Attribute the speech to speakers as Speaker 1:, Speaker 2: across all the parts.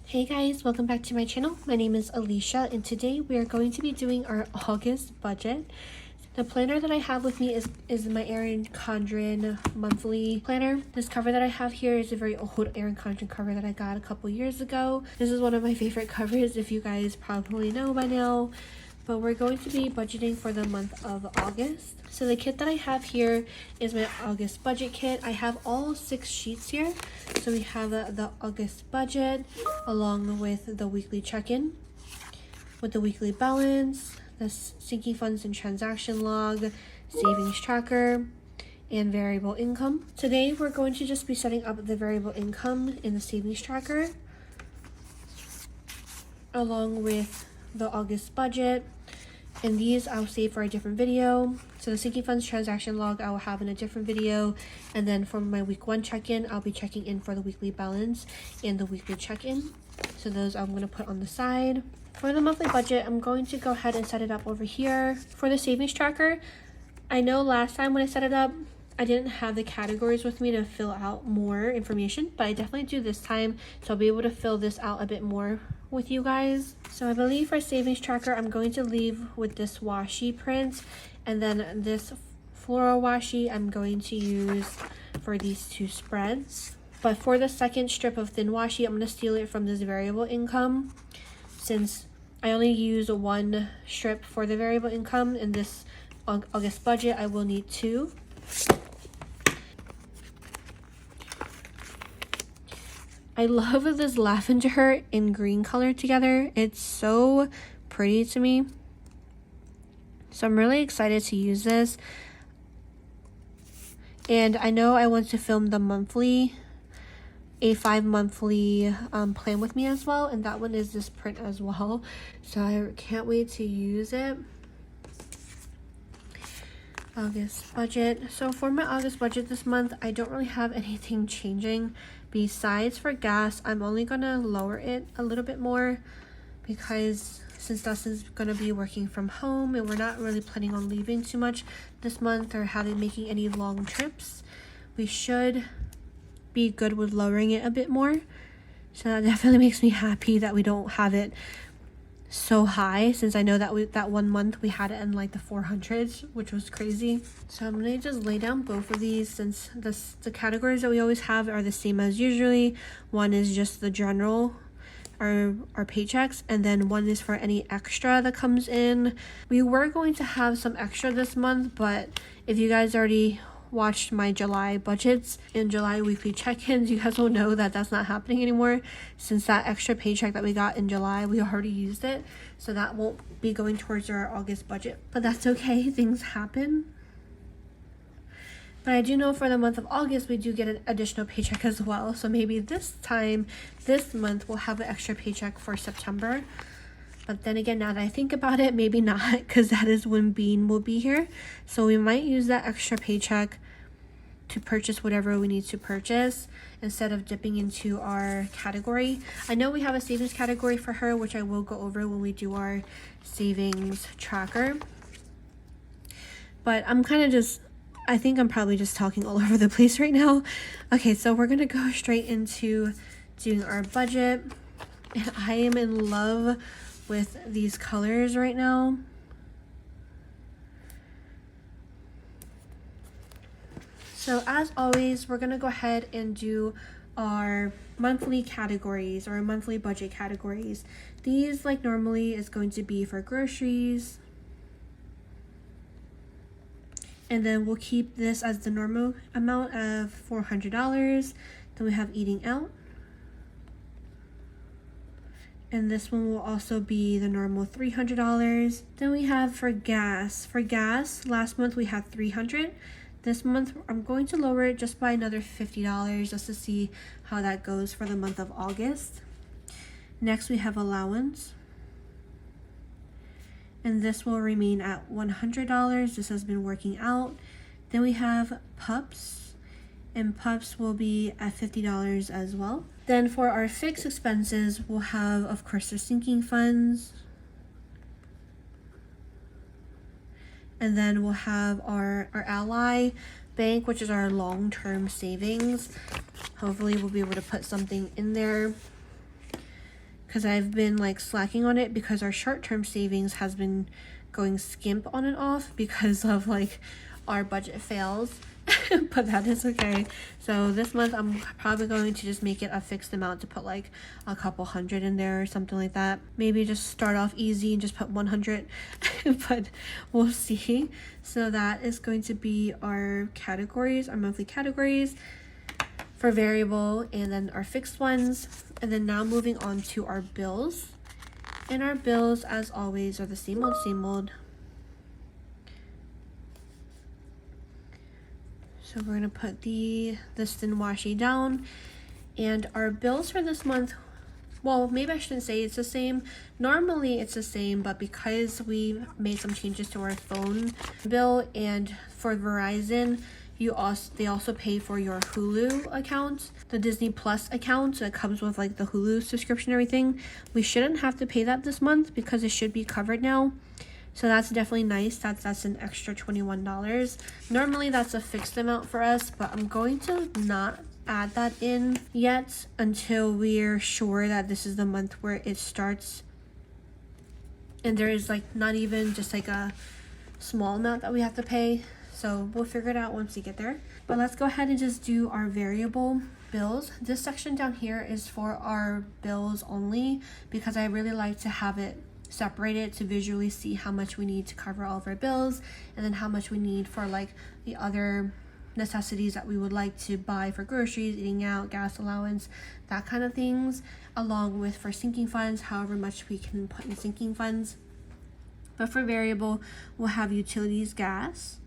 Speaker 1: Hey guys, welcome back to my channel. My name is Alicia and today we are going to be doing our August budget. The planner that I have with me is my Erin Condren monthly planner. This cover that I have here is a very old Erin Condren cover that I got a couple years ago. This is one of my favorite covers, if you guys probably know by now. But we're going to be budgeting for the month of August. So the kit that I have here is my August budget kit. I have all 6 sheets here. So we have the August budget along with the weekly check-in, with the weekly balance, the sinking funds and transaction log, savings tracker, and variable income. Today we're going to just be setting up the variable income in the savings tracker along with the August budget. And these I'll save for a different video. So the sinking funds transaction log I will have in a different video. And then for my week 1 check-in, I'll be checking in for the weekly balance and the weekly check-in. So those I'm going to put on the side. For the monthly budget, I'm going to go ahead and set it up over here. For the savings tracker, I know last time when I set it up, I didn't have the categories with me to fill out more information, but I definitely do this time. So I'll be able to fill this out a bit more with you guys. So I believe for savings tracker, I'm going to leave with this washi print, and then this floral washi I'm going to use for these 2 spreads. But for the second strip of thin washi, I'm going to steal it from this variable income. Since I only use 1 strip for the variable income in this August budget, I will need 2. I love this lavender and green color together. It's so pretty to me. So I'm really excited to use this. And I know I want to film the monthly, a 5-monthly plan with me as well. And that one is this print as well. So I can't wait to use it. August budget. So for my August budget this month, I don't really have anything changing. Besides for gas, I'm only gonna lower it a little bit more because since Dustin's gonna be working from home and we're not really planning on leaving too much this month or making any long trips, we should be good with lowering it a bit more. So that definitely makes me happy that we don't have it so high, since I know that that 1 month we had it in like the 400s, which was crazy. So I'm gonna just lay down both of these since the categories that we always have are the same as usually. One is just the general, our paychecks, and then one is for any extra that comes in. We were going to have some extra this month, but if you guys already watched my July budgets and July weekly check-ins, you guys will know that that's not happening anymore, since that extra paycheck that we got in July, we already used it, so that won't be going towards our August budget. But that's okay, things happen. But I do know for the month of August we do get an additional paycheck as well, so maybe this month we'll have an extra paycheck for September. But then again, now that I think about it, maybe not, because that is when Bean will be here. So we might use that extra paycheck to purchase whatever we need to purchase instead of dipping into our category. I know we have a savings category for her, which I will go over when we do our savings tracker. But I'm kind of just, I think I'm probably just talking all over the place right now. Okay, so we're going to go straight into doing our budget. And I am in love with these colors right now. So as always, we're gonna go ahead and do our monthly categories or our monthly budget categories. These, like normally, is going to be for groceries, and then we'll keep this as the normal amount of $400. Then we have eating out, and this one will also be the normal $300. Then we have for gas. For gas, last month we had $300. This month I'm going to lower it just by another $50 just to see how that goes for the month of August. Next we have allowance, and this will remain at $100. This has been working out. Then we have pups, and pups will be at $50 as well. Then for our fixed expenses, we'll have, of course, the sinking funds. And then we'll have our Ally Bank, which is our long-term savings. Hopefully we'll be able to put something in there. because I've been like slacking on it because our short-term savings has been going skimp on and off because of like our budget fails. But that is okay. So this month I'm probably going to just make it a fixed amount to put like a couple hundred in there or something like that. Maybe just start off easy and just put 100. But we'll see. So that is going to be our categories, our monthly categories for variable, and then our fixed ones. And then now moving on to our bills. And our bills, as always, are the same old. So we're gonna put the Dustin washi down, and our bills for this month, well, maybe I shouldn't say it's the same. Normally it's the same, but because we made some changes to our phone bill, and for Verizon, they also pay for your Hulu account, the Disney Plus account that comes with like the Hulu subscription and everything. We shouldn't have to pay that this month because it should be covered now. So that's definitely nice. That's an extra $21. Normally that's a fixed amount for us, but I'm going to not add that in yet until we're sure that this is the month where it starts. And there is like not even just like a small amount that we have to pay. So we'll figure it out once we get there. But let's go ahead and just do our variable bills. This section down here is for our bills only because I really like to have it separated to visually see how much we need to cover all of our bills, and then how much we need for like the other necessities that we would like to buy for groceries, eating out, gas allowance, that kind of things, along with for sinking funds, however much we can put in sinking funds. But for variable, we'll have utilities gas.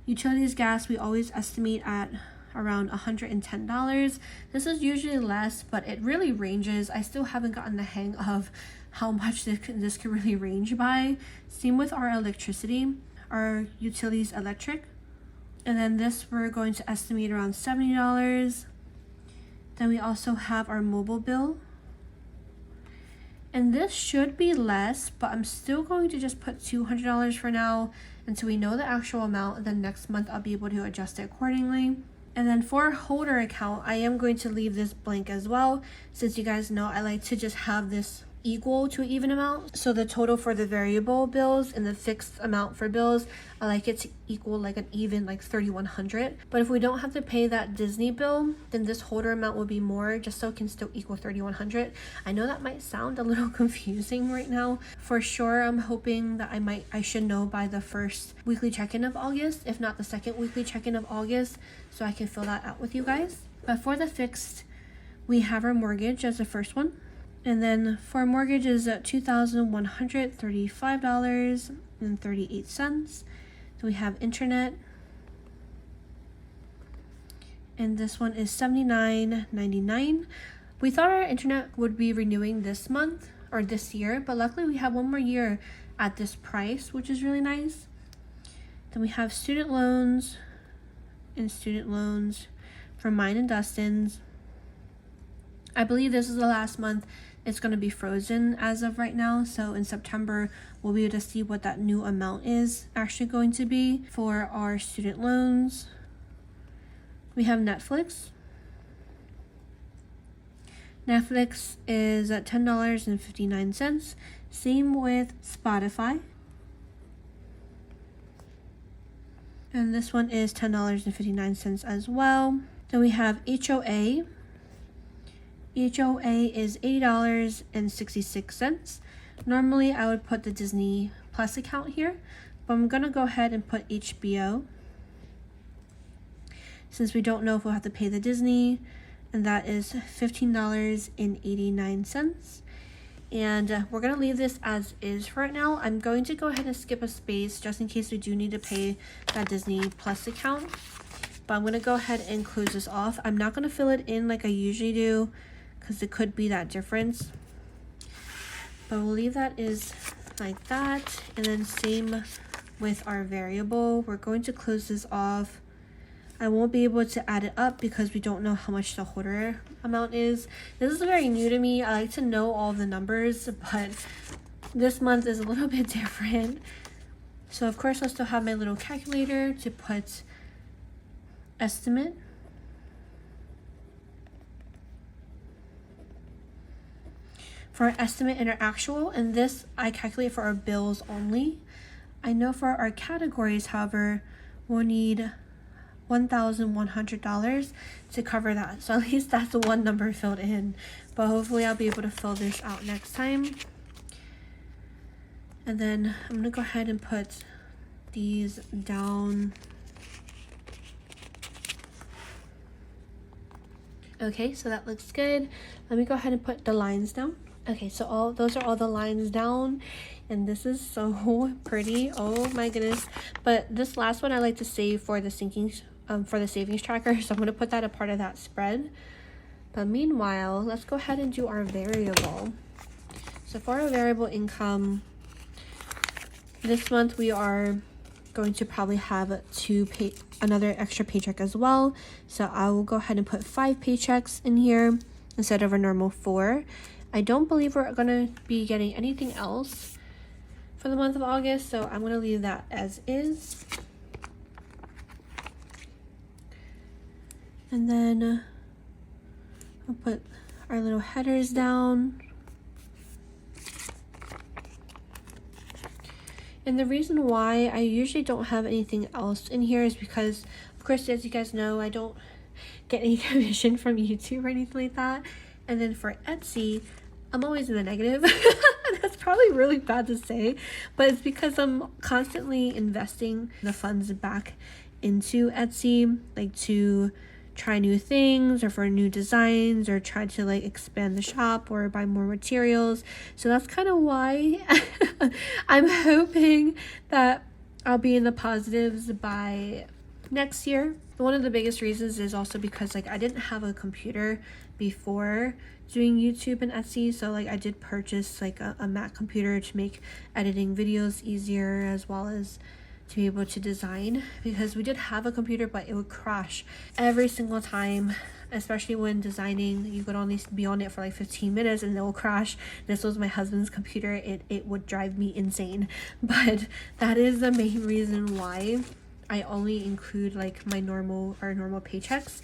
Speaker 1: Utilities gas we always estimate at around $110. This is usually less, but it really ranges. I still haven't gotten the hang of how much this can really range by. Same with our electricity, our utilities electric. And then this we're going to estimate around $70. Then we also have our mobile bill. And this should be less, but I'm still going to just put $200 for now until we know the actual amount, and then next month I'll be able to adjust it accordingly. And then for holder account, I am going to leave this blank as well, since you guys know I like to just have this equal to an even amount. So the total for the variable bills and the fixed amount for bills, I like it to equal like an even like 3,100. But if we don't have to pay that Disney bill, then this holder amount will be more, just so it can still equal 3,100. I know that might sound a little confusing right now. For sure, I'm hoping that I should know by the first weekly check-in of August, if not the second weekly check-in of August, so I can fill that out with you guys. But for the fixed, we have our mortgage as the first one. And then for mortgage is $2,135.38. So we have internet. And this one is $79.99. We thought our internet would be renewing this month or this year, but luckily we have one more year at this price, which is really nice. Then we have student loans for mine and Dustin's. I believe this is the last month it's going to be frozen as of right now. So in September, we'll be able to see what that new amount is actually going to be for our student loans. We have Netflix. Netflix is at $10.59. Same with Spotify. And this one is $10.59 as well. Then we have HOA. HOA is $80.66. Normally I would put the Disney Plus account here, but I'm gonna go ahead and put HBO since we don't know if we'll have to pay the Disney, and that is $15.89. And we're gonna leave this as is for right now. I'm going to go ahead and skip a space just in case we do need to pay that Disney Plus account, but I'm gonna go ahead and close this off. I'm not gonna fill it in like I usually do, because it could be that difference, but we'll leave that is like that. And then same with our variable, we're going to close this off. I won't be able to add it up because we don't know how much the holder amount is. This is very new to me. I like to know all the numbers, but this month is a little bit different. So of course I'll still have my little calculator to put estimate. for our estimate and our actual, and this I calculate for our bills only. I know for our categories, however, we'll need $1,100 to cover that. So at least that's the one number filled in. But hopefully I'll be able to fill this out next time. And then I'm gonna go ahead and put these down. Okay, so that looks good. Let me go ahead and put the lines down. Okay, so those are all the lines down, and this is so pretty. Oh my goodness. But this last one I like to save for the savings tracker, so I'm going to put that a part of that spread. But meanwhile, let's go ahead and do our variable. So for our variable income, this month we are going to probably have another extra paycheck as well. So I will go ahead and put 5 paychecks in here instead of a normal 4. I don't believe we're going to be getting anything else for the month of August, so I'm going to leave that as is. And then I'll put our little headers down. And the reason why I usually don't have anything else in here is because, of course, as you guys know, I don't get any commission from YouTube or anything like that. And then for Etsy, I'm always in the negative. That's probably really bad to say, but it's because I'm constantly investing the funds back into Etsy, like to try new things or for new designs or try to like expand the shop or buy more materials. So that's kind of why I'm hoping that I'll be in the positives by next year. One of the biggest reasons is also because like I didn't have a computer before doing YouTube and Etsy, so like I did purchase like a Mac computer to make editing videos easier, as well as to be able to design, because we did have a computer but it would crash every single time, especially when designing. You could only be on it for like 15 minutes and it will crash. This was my husband's computer. It would drive me insane. But that is the main reason why I only include like our normal paychecks,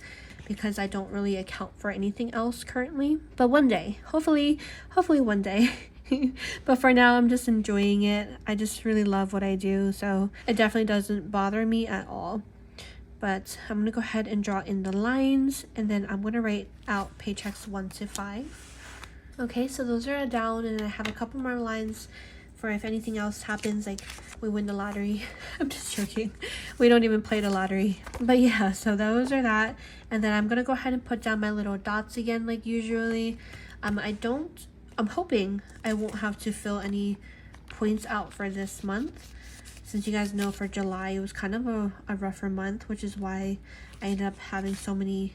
Speaker 1: because I don't really account for anything else currently. But one day, hopefully one day. But for now, I'm just enjoying it. I just really love what I do, so it definitely doesn't bother me at all. But I'm gonna go ahead and draw in the lines, and then I'm gonna write out paychecks 1 to 5. Okay, so those are down, and I have a couple more lines for if anything else happens, like we win the lottery. I'm just joking. We don't even play the lottery. But yeah, so those are that. And then I'm gonna go ahead and put down my little dots again like usually. I'm hoping I won't have to fill any points out for this month, since you guys know for July it was kind of a rougher month, which is why I ended up having so many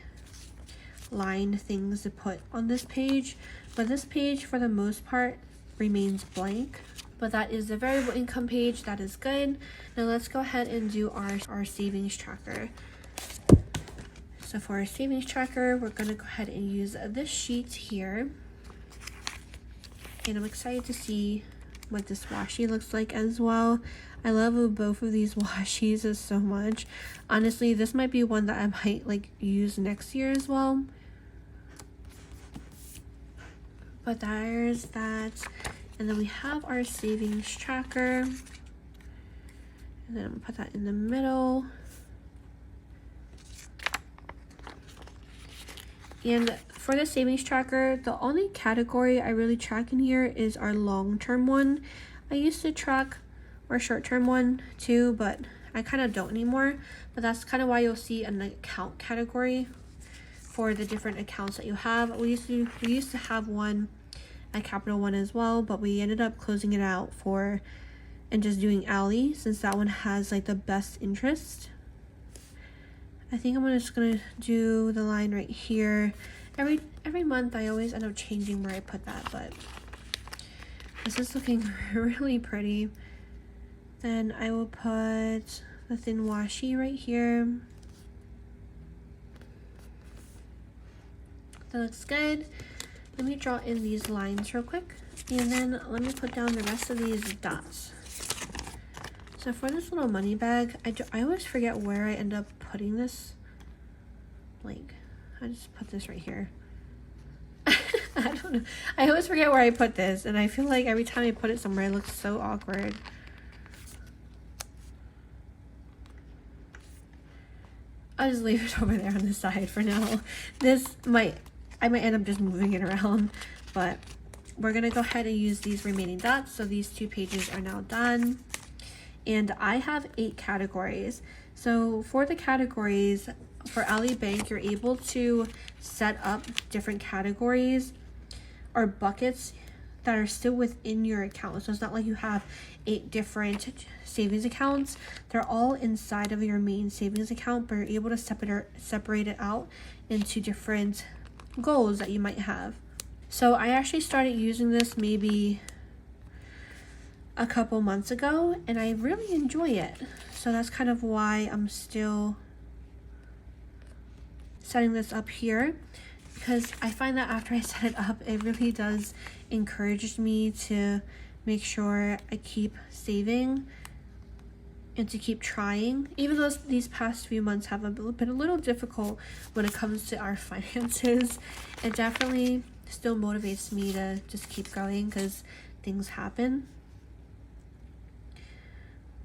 Speaker 1: line things to put on this page. But this page for the most part remains blank. But that is the variable income page. That is good. Now let's go ahead and do our savings tracker. So for our savings tracker, we're going to go ahead and use this sheet here. And I'm excited to see what this washi looks like as well. I love both of these washis so much. Honestly, this might be one that I might like use next year as well. But there's that. And then we have our savings tracker. And then I'm gonna put that in the middle. And for the savings tracker, the only category I really track in here is our long-term one. I used to track our short-term one too, but I kind of don't anymore. But that's kind of why you'll see an account category for the different accounts that you have. We used to have one, a Capital One as well, but we ended up closing it out and just doing Ally, since that one has like the best interest. I think I'm just gonna do the line right here. Every month I always end up changing where I put that, but this is looking really pretty. Then I will put the thin washi right here. That looks good. Let me draw in these lines real quick, and then let me put down the rest of these dots. So for this little money bag, I always forget where I end up putting this. Like, I just put this right here. I don't know. I always forget where I put this, and I feel like every time I put it somewhere, it looks so awkward. I'll just leave it over there on the side for now. I might end up just moving it around, but we're gonna go ahead and use these remaining dots. So these 2 pages are now done. And I have 8 categories. So for the categories, for Ally Bank, you're able to set up different categories or buckets that are still within your account. So it's not like you have 8 different savings accounts. They're all inside of your main savings account, but you're able to separate it out into different goals that you might have. So I actually started using this maybe a couple months ago, and I really enjoy it. So that's kind of why I'm still setting this up here, because I find that after I set it up, it really does encourage me to make sure I keep saving and to keep trying. Even though these past few months have been a little difficult when it comes to our finances, it definitely still motivates me to just keep going because things happen.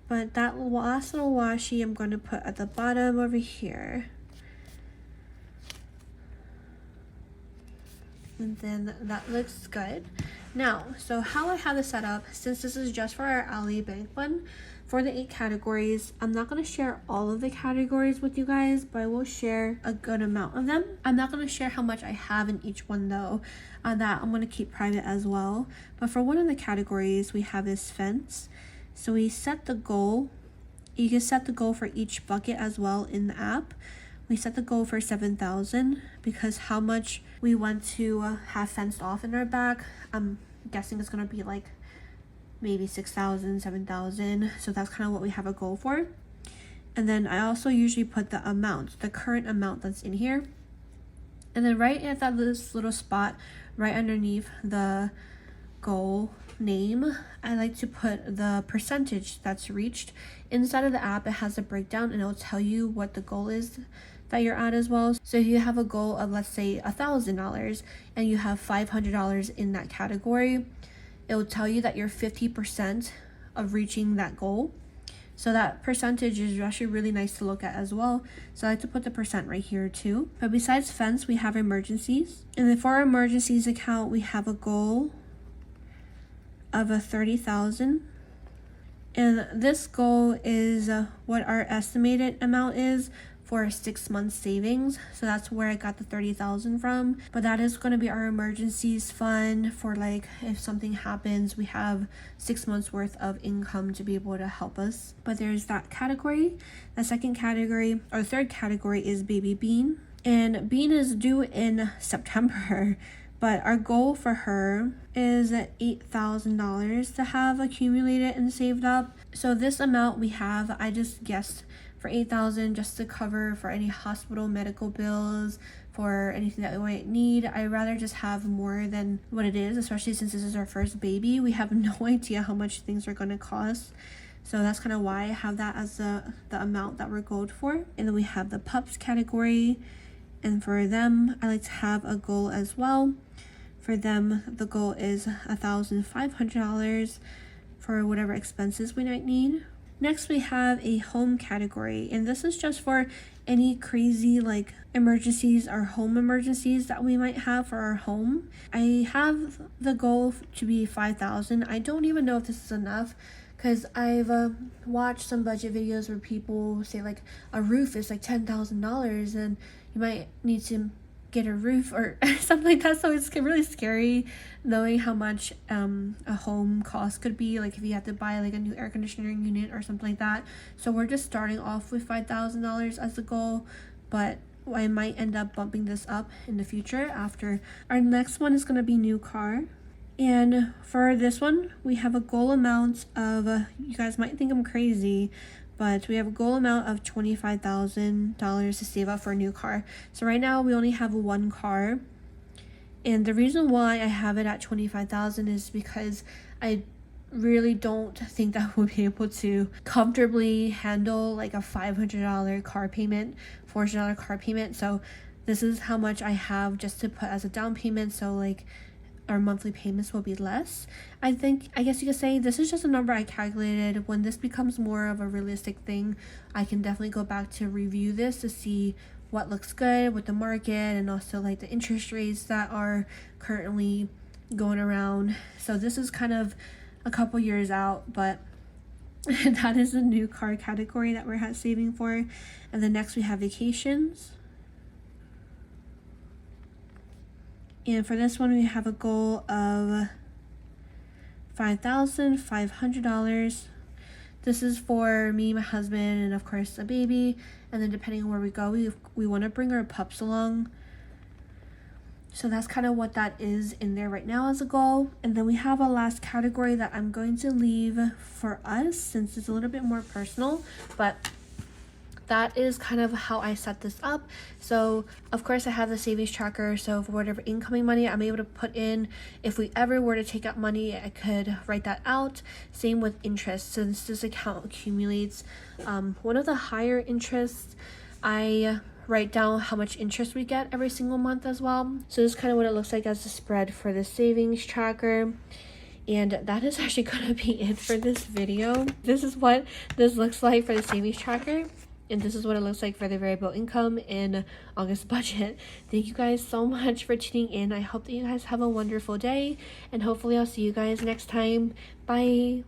Speaker 1: But that last little washi I'm going to put at the bottom over here. And then that looks good. Now, so how I have this set up, since this is just for our Ally Bank one, for the 8 categories, I'm not going to share all of the categories with you guys, but I will share a good amount of them. I'm not going to share how much I have in each one though. That I'm going to keep private as well. But for one of the categories, we have this fence. So we set the goal. You can set the goal for each bucket as well in the app. We set the goal for 7,000 because how much we want to have fenced off in our back, I'm guessing it's going to be like maybe 6,000, 7,000. So that's kind of what we have a goal for. And then I also usually put the amount, the current amount that's in here. And then right at this little spot, right underneath the goal name, I like to put the percentage that's reached. Inside of the app, it has a breakdown and it'll tell you what the goal is that you're at as well. So if you have a goal of, let's say, $1,000 and you have $500 in that category, it will tell you that you're 50% of reaching that goal. So that percentage is actually really nice to look at as well. So I like to put the percent right here too. But besides fence, we have emergencies. And then for our emergencies account, we have a goal of a 30,000. And this goal is what our estimated amount is for a 6 month savings. So that's where I got the 30,000 from. But that is going to be our emergencies fund for, like, if something happens, we have 6 months worth of income to be able to help us. But there's that category. The second category, or third category, is baby Bean. And Bean is due in September. But our goal for her is $8,000 to have accumulated and saved up. So this amount we have, I just guessed for $8,000 just to cover for any hospital medical bills, for anything that we might need. I'd rather just have more than what it is, especially since this is our first baby. We have no idea how much things are going to cost. So that's kind of why I have that as the amount that we're goaled for. And then we have the pups category. And for them, I like to have a goal as well. For them, the goal is $1,500 for whatever expenses we might need. Next, we have a home category, and this is just for any crazy like emergencies or home emergencies that we might have for our home. I have the goal to be 5,000. I don't even know if this is enough, because I've watched some budget videos where people say like a roof is like $10,000 and you might need to get a roof or something like that. So it's really scary knowing how much a home cost could be, like if you have to buy like a new air conditioning unit or something like that. So we're just starting off with $5,000 as the goal, but I might end up bumping this up in the future after. Our next one is going to be new car. And for this one, we have a goal amount of, you guys might think I'm crazy, but we have a goal amount of $25,000 to save up for a new car. So right now we only have one car. And the reason why I have it at $25,000 is because I really don't think that we'll be able to comfortably handle like a $500 car payment, $400 car payment. So this is how much I have just to put as a down payment. So like our monthly payments will be less. I guess you could say this is just a number I calculated. When this becomes more of a realistic thing, I can definitely go back to review this to see what looks good with the market, and also like the interest rates that are currently going around. So this is kind of a couple years out, but that is a new car category that we're saving for. And then next we have vacations. And for this one, we have a goal of $5,500. This is for me, my husband, and of course a baby. And then depending on where we go, we want to bring our pups along. So that's kind of what that is in there right now as a goal. And then we have a last category that I'm going to leave for us since it's a little bit more personal, but that is kind of how I set this up. So of course I have the savings tracker, so for whatever incoming money I'm able to put in, if we ever were to take out money, I could write that out. Same with interest, since this account accumulates one of the higher interests, I write down how much interest we get every single month as well. So this is kind of what it looks like as the spread for the savings tracker. And that is actually going to be it for this video. This is what this looks like for the savings tracker. And this is what it looks like for the variable income in August budget. Thank you guys so much for tuning in. I hope that you guys have a wonderful day. And hopefully I'll see you guys next time. Bye.